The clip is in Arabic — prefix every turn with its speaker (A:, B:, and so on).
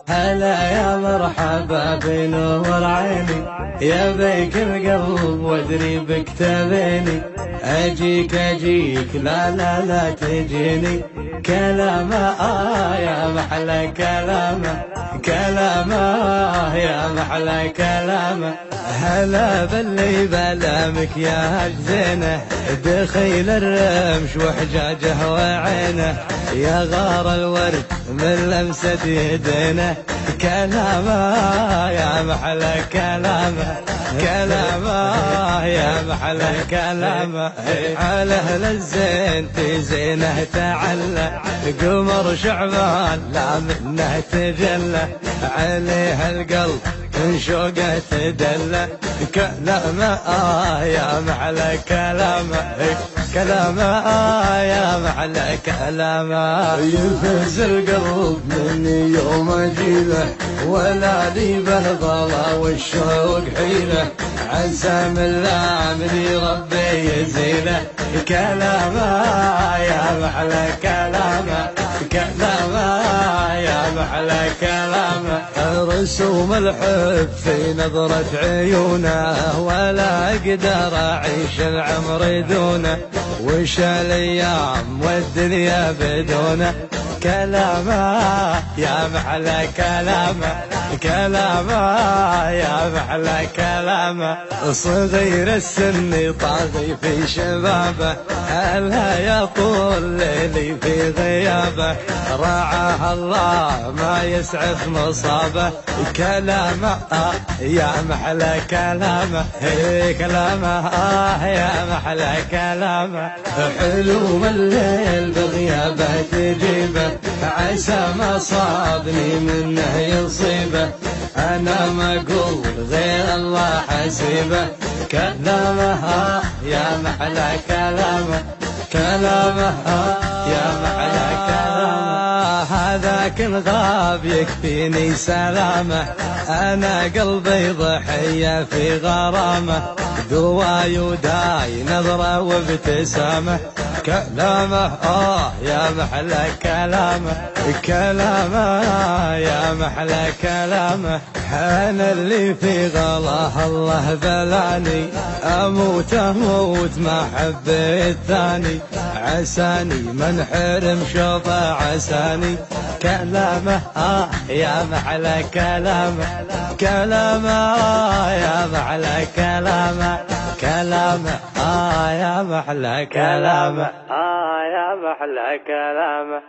A: هلا يا مرحبا بنور عيني، يا بيك القلب وادري بك تبيني. اجيك لا لا لا تجيني، كلامه يا محلى كلامه، كلامه يا محلى كلامه. هلا باللي بلامك يا الزينه، دخيل الرمش وحجاجه وعينه، يا غار الورد من لمسة يدينه. كلامه يا محلى كلامه، كلامه يا محلى كلامه. على اهل الزين تزينه تعلى، قمر شعبان لا منه تجلى، عليه القلب من شوقه تدلى. كلامه يا محلى كلامه، كلامه يا محلى كلامه. يفز القلب مني يوم اجيله، ولا لي بالغلا والشوق حيله، عسى من لامني ربي يزيله. كلامه يا محلى كلامه، كلامه يا محلى كلامه. رسوم الحب في نظرة عيونه، ولا اقدر اعيش العمر دونه، وش الايام والدنيا بدونه. كلامه يا محلى كلامه، كلامه يا محلى كلامه. صغير السن طاغي في شبابه، هلا يطول ليلي في غيابه، رعاه الله ما يسعف مصابه. كلامه يا محلى كلامه، كلامه يا محلى كلامه. حلو الليل بغيابه تجيبه، عسى ما صابني منه يصيبه، انا ما اقول غير الله حسيبه. كلامه يا محلى كلامه، كلامه يا محلى كلامه. هذاك الغاب يكفيني سلامه، انا قلبي ضحيه في غرامه، دواي وداي نظره وابتسامه. كلامه يا محلى كلامه، كلامه يا محلى كلامه. انا اللي في غلاه الله بلاني، اموت اموت ما حبيت ثاني، عساني من حرم شوفه عساني. كلامه يا محلى كلامه، كلامه يا محلى كلامه، كلامه يا محلى كلامه، يا محلى كلامه.